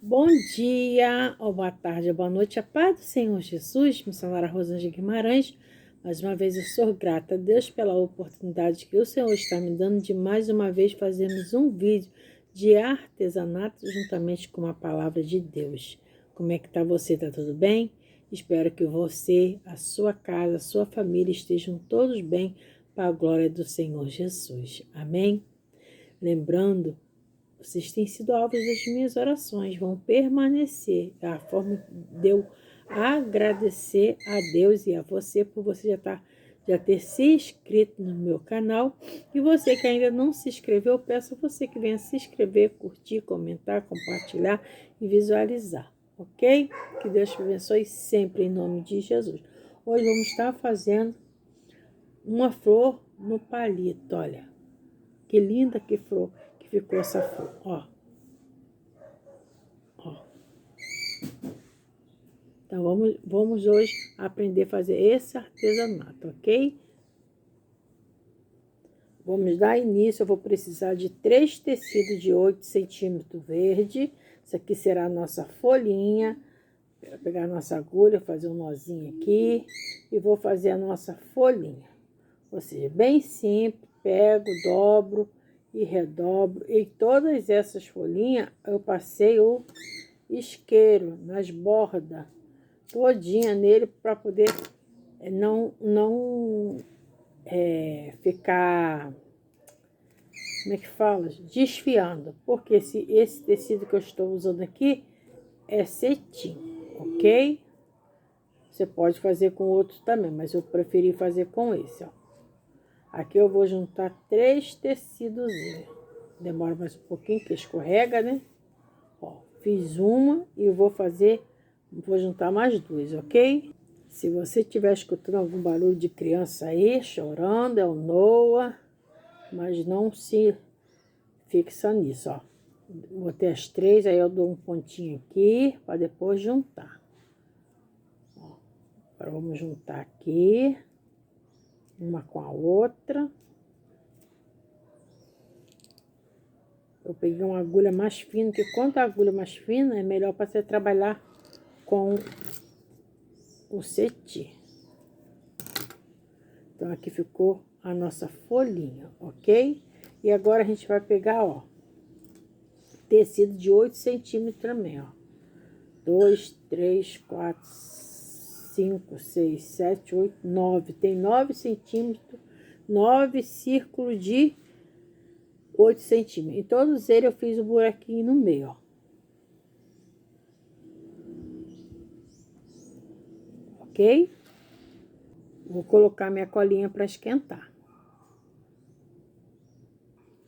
Bom dia, ou boa tarde, ou boa noite, a paz do Senhor Jesus, missionária Rosângela Guimarães. Mais uma vez eu sou grata a Deus pela oportunidade que o Senhor está me dando de mais uma vez fazermos um vídeo de artesanato juntamente com a palavra de Deus. Como é que tá você? Tá tudo bem? Espero que você, a sua casa, a sua família estejam todos bem para a glória do Senhor Jesus. Amém? Lembrando, vocês têm sido alvos das minhas orações, vão permanecer. É a forma de eu agradecer a Deus e a você por você já ter se inscrito no meu canal. E você que ainda não se inscreveu, peço a você que venha se inscrever, curtir, comentar, compartilhar e visualizar, ok? Que Deus te abençoe sempre em nome de Jesus. Hoje vamos estar fazendo uma flor no palito, olha. Que linda que flor que ficou essa flor, ó. Então, vamos hoje aprender a fazer esse artesanato, ok? Vamos dar início, eu vou precisar de 3 tecidos de 8 centímetros verde. Isso aqui será a nossa folhinha. Vou pegar a nossa agulha, fazer um nozinho aqui e vou fazer a nossa folhinha. Ou seja, bem simples, pego, dobro e redobro. E todas essas folhinhas eu passei o isqueiro nas bordas todinha nele para poder não ficar, como é que fala? Desfiando. Porque esse tecido que eu estou usando aqui é cetim, ok? Você pode fazer com outro também, mas eu preferi fazer com esse, ó. Aqui eu vou juntar 3 tecidos. Demora mais um pouquinho, que escorrega, né? Ó, fiz uma e vou juntar mais 2, ok? Se você estiver escutando algum barulho de criança aí, chorando, é o Noah, mas não se fixa nisso, ó. Botei as 3, aí eu dou um pontinho aqui, para depois juntar. Ó, agora vamos juntar aqui, uma com a outra. Eu peguei uma agulha mais fina, que quanto a agulha mais fina, é melhor para você trabalhar com o cetim. Então, aqui ficou a nossa folhinha, ok? E agora a gente vai pegar, ó, tecido de 8 centímetros também, ó. 2, 3, 4, 5, 6, 7, 8, 9. Tem 9 centímetros, 9 círculos de 8 centímetros. Em todos eles eu fiz um buraquinho no meio, ó. Ok? Vou colocar minha colinha para esquentar.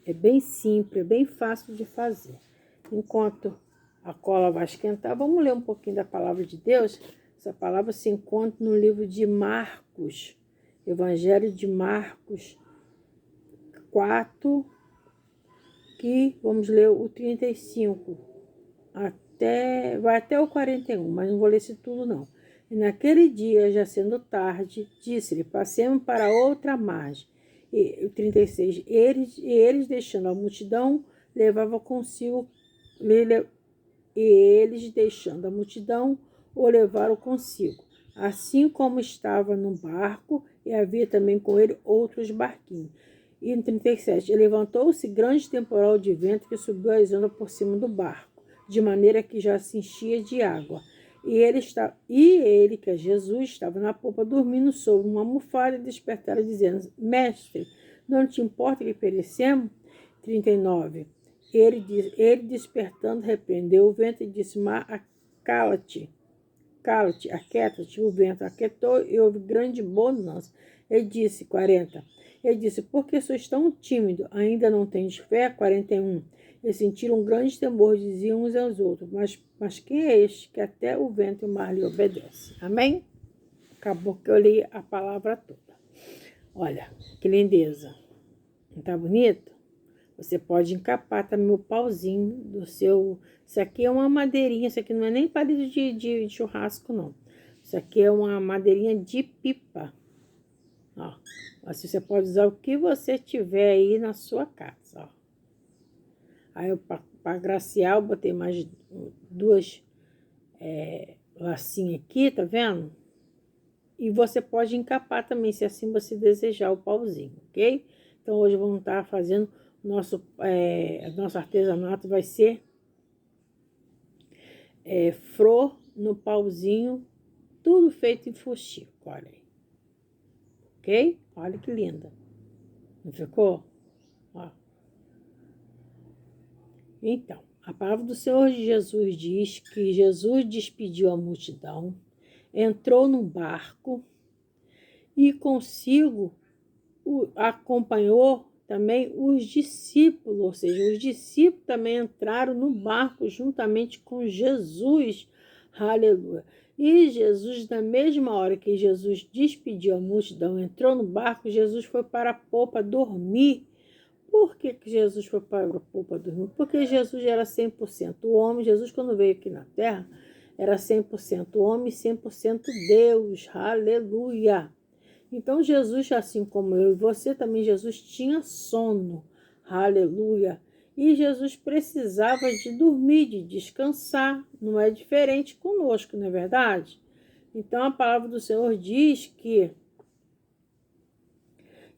É bem simples, é bem fácil de fazer. Enquanto a cola vai esquentar, vamos ler um pouquinho da palavra de Deus. Essa palavra se encontra no livro de Marcos, Evangelho de Marcos 4, que vamos ler o 35, vai até o 41, mas não vou ler isso tudo não. E naquele dia, já sendo tarde, disse-lhe, passemos para outra margem. E o 36, eles deixando a multidão, levavam consigo, e eles deixando a multidão, o levaram consigo, assim como estava no barco, e havia também com ele outros barquinhos. E no 37, levantou-se grande temporal de vento que subiu as ondas por cima do barco, de maneira que já se enchia de água. E ele, que é Jesus, estava na popa dormindo sobre uma almofada e despertaram, dizendo, Mestre, não te importa que perecemos? 39. Ele despertando, repreendeu o vento e disse, mar, cala-te, aquieta-te. O vento aquietou e houve grande bonança. Ele disse, 40. Ele disse, por que sois tão tímido? Ainda não tens fé? 41. Eles sentiram um grande temor, diziam uns aos outros, mas quem é este que até o vento e o mar lhe obedecem? Amém? Acabou que eu li a palavra toda. Olha, que lindeza. Não tá bonito? Você pode encapar também o pauzinho do seu... Isso aqui é uma madeirinha, isso aqui não é nem palito de churrasco, não. Isso aqui é uma madeirinha de pipa. Ó, assim você pode usar o que você tiver aí na sua casa, ó. Aí eu, para agraciar, eu botei mais duas lacinhas aqui, tá vendo? E você pode encapar também, se assim você desejar, o pauzinho, ok? Então, hoje vamos estar fazendo nosso artesanato, vai ser flor no pauzinho, tudo feito em fuxico, olha aí. Ok? Olha que linda. Não ficou? Ó. Então, a palavra do Senhor Jesus diz que Jesus despediu a multidão, entrou num barco e consigo acompanhou também os discípulos, ou seja, os discípulos também entraram no barco juntamente com Jesus, aleluia. E Jesus, na mesma hora que Jesus despediu a multidão, entrou no barco, Jesus foi para a popa dormir. Por que Jesus foi para a popa dormir? Porque Jesus era 100% homem. Jesus, quando veio aqui na terra, era 100% homem e 100% Deus, aleluia. Então, Jesus, assim como eu e você, também Jesus tinha sono, aleluia. E Jesus precisava de dormir, de descansar, não é diferente conosco, não é verdade? Então, a palavra do Senhor diz que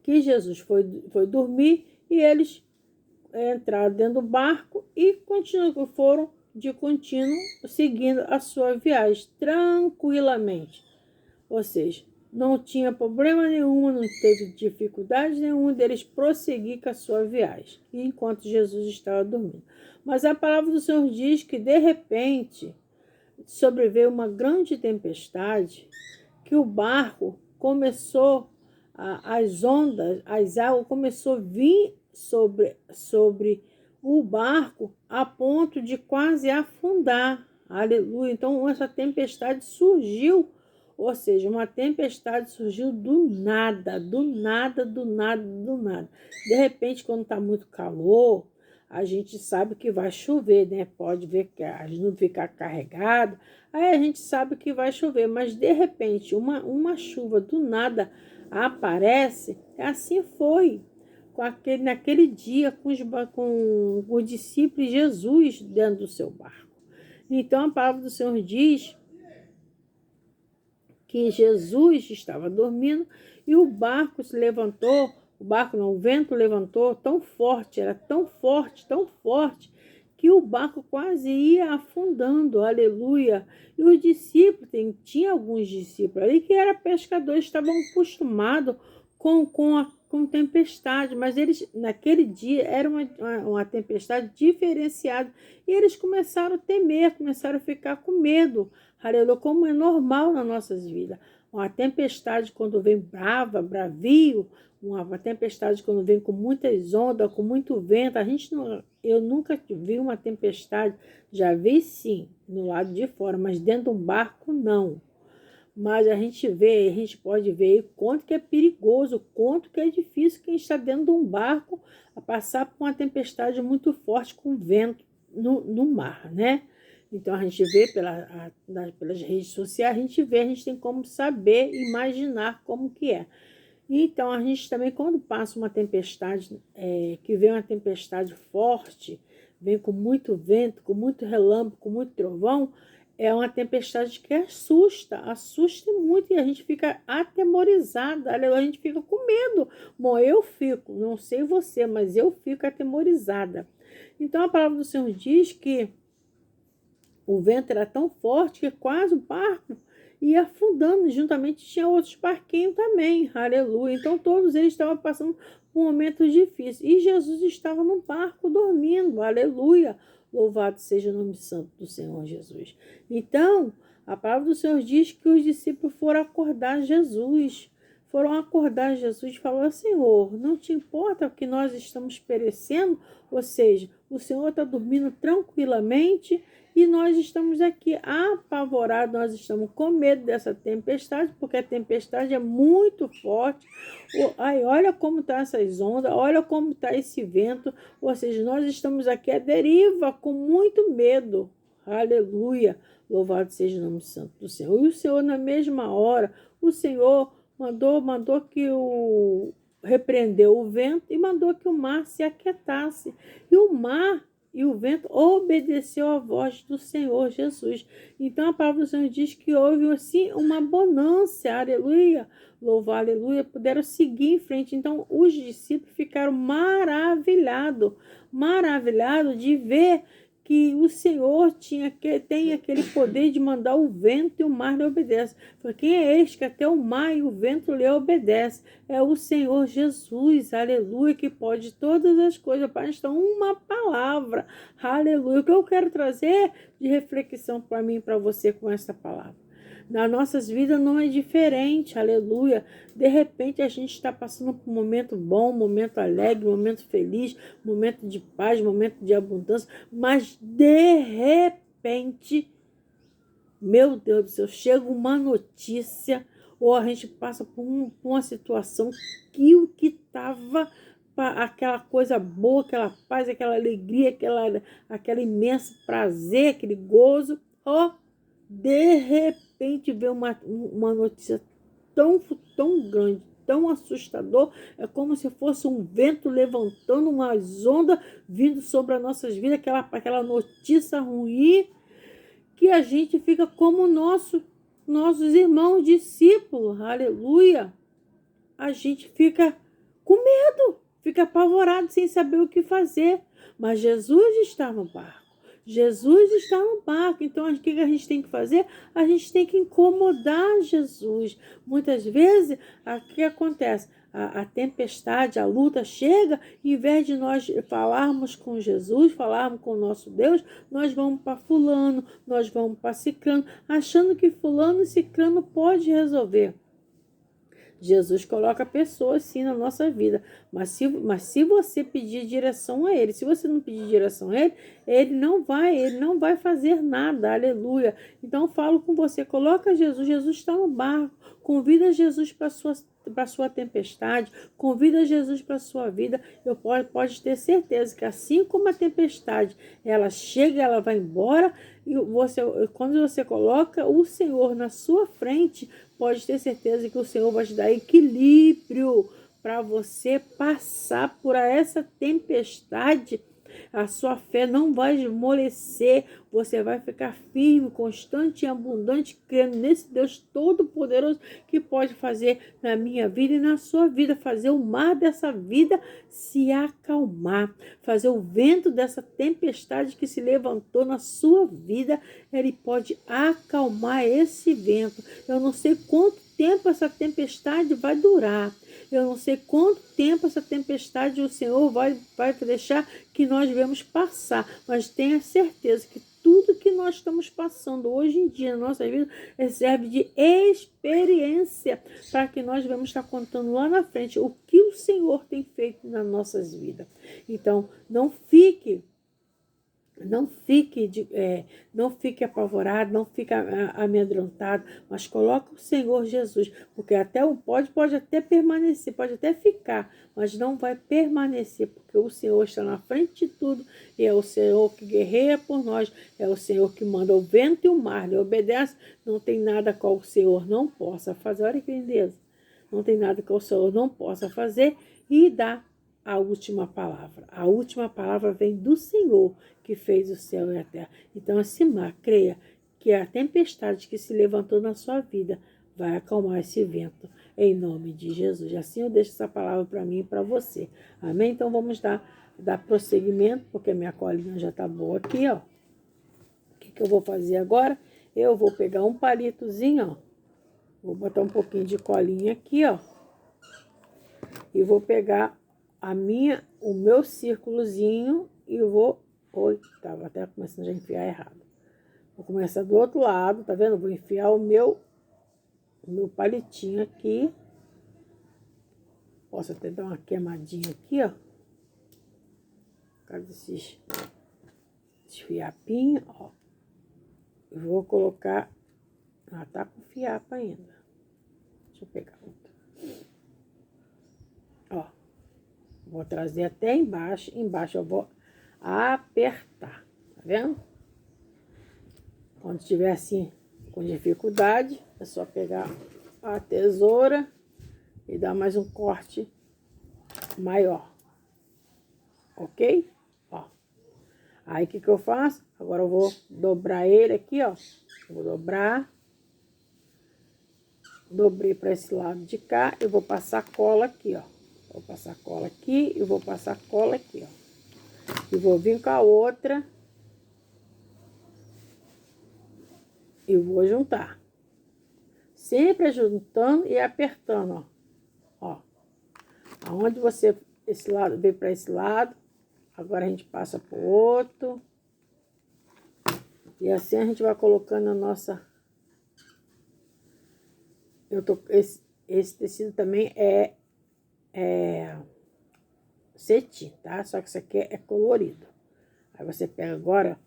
Jesus foi dormir e eles entraram dentro do barco e foram de contínuo seguindo a sua viagem tranquilamente. Ou seja, não tinha problema nenhum, não teve dificuldade nenhuma deles prosseguir com a sua viagem, enquanto Jesus estava dormindo. Mas a palavra do Senhor diz que, de repente, sobreveio uma grande tempestade, que o barco começou, as ondas, as águas começou a vir sobre o barco a ponto de quase afundar. Aleluia. Então, essa tempestade surgiu. Ou seja, uma tempestade surgiu do nada, do nada, do nada, do nada. De repente, quando está muito calor, a gente sabe que vai chover, né? Pode ver que a nuvem ficar carregada, aí a gente sabe que vai chover. Mas, de repente, uma chuva do nada aparece. Assim foi naquele dia com os discípulos de Jesus dentro do seu barco. Então, a palavra do Senhor diz que Jesus estava dormindo e o barco se levantou, o vento levantou tão forte, era tão forte, que o barco quase ia afundando, aleluia. E os discípulos, tinha alguns discípulos ali que eram pescadores, estavam acostumados com tempestade, mas eles, naquele dia, era uma tempestade diferenciada, e eles começaram a temer, começaram a ficar com medo, aleluia, como é normal nas nossas vidas. Uma tempestade quando vem brava, bravio, uma tempestade quando vem com muitas ondas, com muito vento, eu nunca vi uma tempestade, já vi sim, no lado de fora, mas dentro de um barco não. Mas a gente pode ver o quanto que é perigoso, o quanto que é difícil quem está dentro de um barco a passar por uma tempestade muito forte com vento no mar, né? Então, a gente vê pelas redes sociais, a gente tem como saber, imaginar como que é. Então, a gente também, quando passa uma tempestade, que vem uma tempestade forte, vem com muito vento, com muito relâmpago, com muito trovão, é uma tempestade que assusta muito e a gente fica atemorizada, a gente fica com medo. Bom, eu fico, não sei você, mas eu fico atemorizada. Então, a palavra do Senhor diz que o vento era tão forte que quase o barco ia afundando, juntamente tinha outros barquinhos também, aleluia. Então todos eles estavam passando por um momento difícil e Jesus estava no barco dormindo, aleluia. Louvado seja o nome santo do Senhor Jesus. Então, a palavra do Senhor diz que os discípulos foram acordar Jesus. E falaram: Senhor, não te importa que nós estamos perecendo? Ou seja, o Senhor está dormindo tranquilamente e nós estamos aqui apavorados, nós estamos com medo dessa tempestade, porque a tempestade é muito forte. Olha como estão essas ondas, olha como está esse vento. Ou seja, nós estamos aqui à deriva, com muito medo. Aleluia! Louvado seja o nome santo do Senhor. E o Senhor, na mesma hora, o Senhor mandou que repreendeu o vento e mandou que o mar se aquietasse. E o mar, e o vento obedeceu à voz do Senhor Jesus. Então a palavra do Senhor diz que houve assim uma bonança, aleluia, louvar, aleluia, puderam seguir em frente. Então os discípulos ficaram maravilhados de ver que o Senhor tem aquele poder de mandar o vento e o mar lhe obedecem. Quem é este que até o mar e o vento lhe obedecem? É o Senhor Jesus, aleluia, que pode todas as coisas. Basta uma palavra, aleluia. O que eu quero trazer de reflexão para mim e para você com essa palavra? Nas nossas vidas não é diferente, aleluia. De repente a gente está passando por um momento bom, um momento alegre, um momento feliz, um momento de paz, um momento de abundância, mas de repente, meu Deus do céu, chega uma notícia ou a gente passa por uma situação que o que estava aquela coisa boa, aquela paz, aquela alegria, aquele imenso prazer, aquele gozo, de repente vê uma notícia tão grande, tão assustador, é como se fosse um vento levantando umas ondas vindo sobre as nossas vidas, aquela notícia ruim, que a gente fica como nossos irmãos discípulos, aleluia, a gente fica com medo, fica apavorado sem saber o que fazer, mas Jesus está no barco. Jesus está no barco, então o que a gente tem que fazer? A gente tem que incomodar Jesus. Muitas vezes, o que acontece? A tempestade, a luta chega, em vez de nós falarmos com Jesus, falarmos com o nosso Deus, nós vamos para fulano, nós vamos para ciclano, achando que fulano e ciclano pode resolver. Jesus coloca pessoas sim na nossa vida, mas se você pedir direção a Ele, se você não pedir direção a Ele, Ele não vai fazer nada, aleluia. Então eu falo com você, coloca Jesus, Jesus está no barco, convida Jesus para sua tempestade, convida Jesus para a sua vida. Pode ter certeza que assim como a tempestade, ela chega, ela vai embora, e quando você coloca o Senhor na sua frente, pode ter certeza que o Senhor vai te dar equilíbrio para você passar por essa tempestade. A sua fé não vai esmorecer, você vai ficar firme, constante e abundante, crendo nesse Deus Todo-Poderoso que pode fazer na minha vida e na sua vida, fazer o mar dessa vida se acalmar, fazer o vento dessa tempestade que se levantou na sua vida, ele pode acalmar esse vento. Eu não sei quanto tempo essa tempestade vai durar. Eu não sei quanto tempo essa tempestade o Senhor vai deixar que nós vamos passar, mas tenha certeza que tudo que nós estamos passando hoje em dia na nossa vida serve de experiência para que nós vamos estar contando lá na frente o que o Senhor tem feito nas nossas vidas. Então, não fique apavorado, não fique amedrontado, mas coloca o Senhor Jesus, porque pode até permanecer, pode até ficar, mas não vai permanecer, porque o Senhor está na frente de tudo, e é o Senhor que guerreia por nós, é o Senhor que manda o vento e o mar, ele obedece, não tem nada qual o Senhor não possa fazer. Olha que lindeza, não tem nada que o Senhor não possa fazer, e dá a última palavra. A última palavra vem do Senhor que fez o céu e a terra. Então, assim, creia que a tempestade que se levantou na sua vida vai acalmar esse vento, em nome de Jesus. Assim eu deixo essa palavra para mim e para você. Amém? Então, vamos dar prosseguimento, porque minha colinha já está boa aqui, ó. O que eu vou fazer agora? Eu vou pegar um palitozinho, ó. Vou botar um pouquinho de colinha aqui, ó. E vou pegar o meu círculozinho e vou... Oi, tava até começando a enfiar errado. Vou começar do outro lado, tá vendo? Vou enfiar o meu palitinho aqui. Posso até dar uma queimadinha aqui, ó. Por causa desses fiapinhos, ó. Eu vou colocar... Ah, tá com fiapo ainda. Deixa eu pegar outro. Ó. Vou trazer até embaixo. Embaixo eu vou apertar. Tá vendo? Quando estiver assim com dificuldade, é só pegar a tesoura e dar mais um corte maior. Ok? Ó. Aí, o que que eu faço? Agora eu vou dobrar ele aqui, ó. Vou dobrar. Dobrei para esse lado de cá. Eu vou passar cola aqui, ó. Vou passar cola aqui e vou passar cola aqui, ó. E vou vir com a outra. E vou juntar. Sempre juntando e apertando, ó. Ó. Aonde você, esse lado, veio para esse lado. Agora a gente passa pro outro. E assim a gente vai colocando a nossa... Esse tecido também é cetim, tá? Só que isso aqui é colorido. Aí você pega agora,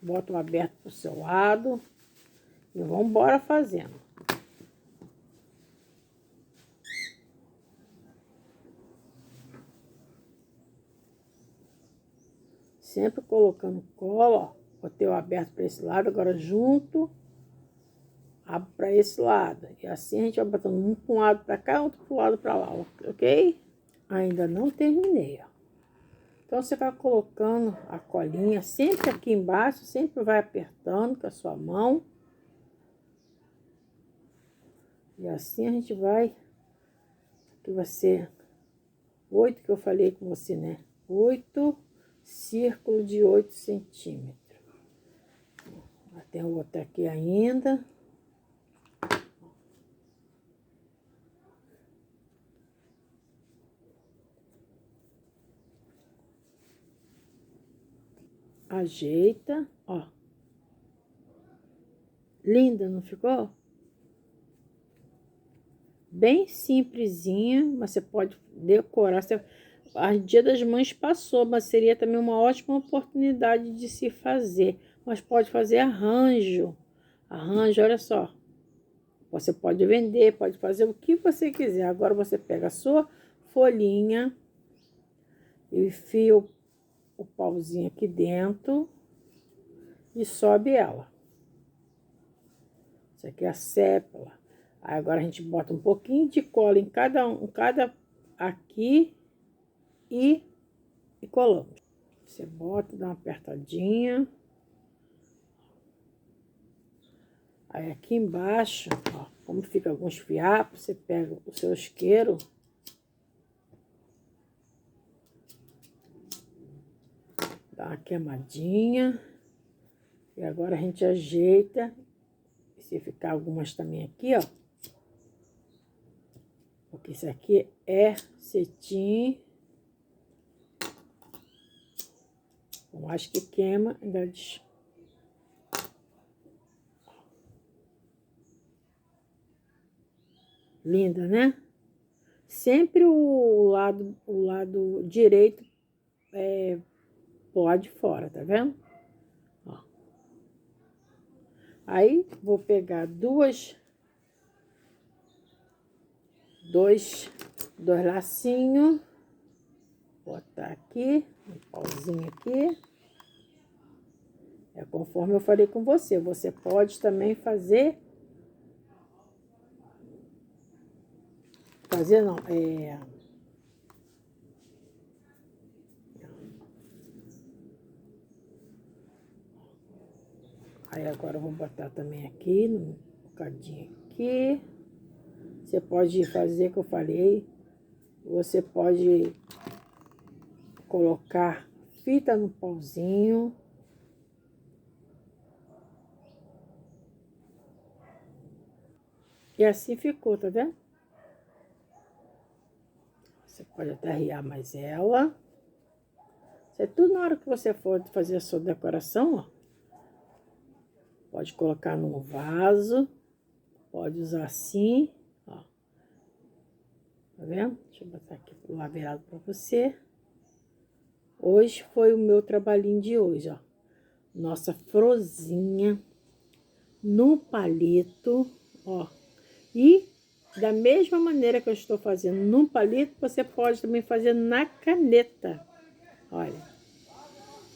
bota o aberto pro seu lado. E vamos embora fazendo. Sempre colocando cola, ó. Botei o aberto para esse lado, agora junto, abro para esse lado. E assim a gente vai botando um para um lado para cá, outro para o lado para lá, ok? Ainda não terminei, ó. Então, você vai colocando a colinha sempre aqui embaixo, sempre vai apertando com a sua mão. E assim a gente vai, que vai ser 8 que eu falei com você, né? 8 círculos de 8 centímetros. Tem outra aqui ainda. Ajeita, ó. Linda, não ficou? Bem simplesinha, mas você pode decorar. A Dia das Mães passou, mas seria também uma ótima oportunidade de se fazer. Mas pode fazer arranjo. Arranjo, olha só. Você pode vender, pode fazer o que você quiser. Agora você pega a sua folhinha e enfia o pauzinho aqui dentro e sobe ela. Isso aqui é a sépala. Aí agora a gente bota um pouquinho de cola em cada aqui e colamos. Você bota, dá uma apertadinha. Aí aqui embaixo, ó, como fica alguns fiapos, você pega o seu isqueiro. Dá uma queimadinha. E agora a gente ajeita. E se ficar algumas também aqui, ó. Porque isso aqui é cetim. Eu acho que queima, ainda linda, né? Sempre o lado direito pode fora, tá vendo? Ó. Aí, vou pegar dois lacinhos, botar aqui, um pauzinho aqui. É conforme eu falei com você. Você pode também fazer não, Aí agora eu vou botar também aqui, um bocadinho aqui. Você pode fazer, que eu falei, você pode colocar fita no pauzinho. E assim ficou, tá vendo? Você pode até arriar mais ela. Isso é tudo na hora que você for fazer a sua decoração, ó. Pode colocar num vaso. Pode usar assim, ó. Tá vendo? Deixa eu botar aqui pro lado virado pra você. Hoje foi o meu trabalhinho de hoje, ó. Nossa florzinha no palito, ó. E da mesma maneira que eu estou fazendo no palito, você pode também fazer na caneta. Olha,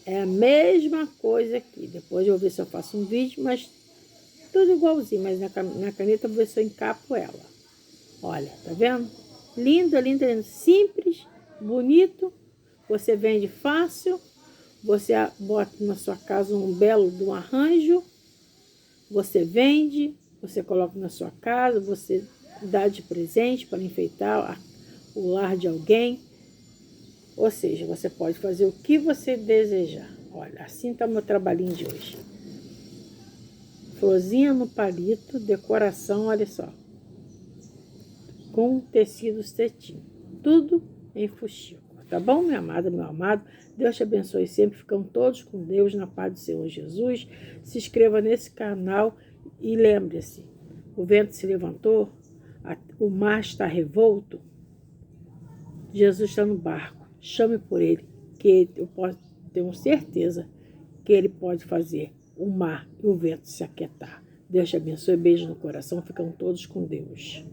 é a mesma coisa aqui. Depois eu vou ver se eu faço um vídeo, mas tudo igualzinho. Mas na caneta eu vou ver se eu encapo ela. Olha, tá vendo? Lindo, lindo, lindo. Simples, bonito. Você vende fácil. Você bota na sua casa um belo de um arranjo, você vende, você coloca na sua casa, você dá de presente para enfeitar o lar de alguém. Ou seja, você pode fazer o que você desejar. Olha, assim está o meu trabalhinho de hoje. Florzinha no palito, decoração, olha só. Com tecido cetim. Tudo em fuxico. Tá bom, minha amada, meu amado? Deus te abençoe sempre. Ficam todos com Deus, na paz do Senhor Jesus. Se inscreva nesse canal e lembre-se, o vento se levantou, o mar está revolto, Jesus está no barco. Chame por ele, que eu tenho certeza que ele pode fazer o mar e o vento se aquietar. Deus te abençoe, beijo no coração, ficam todos com Deus.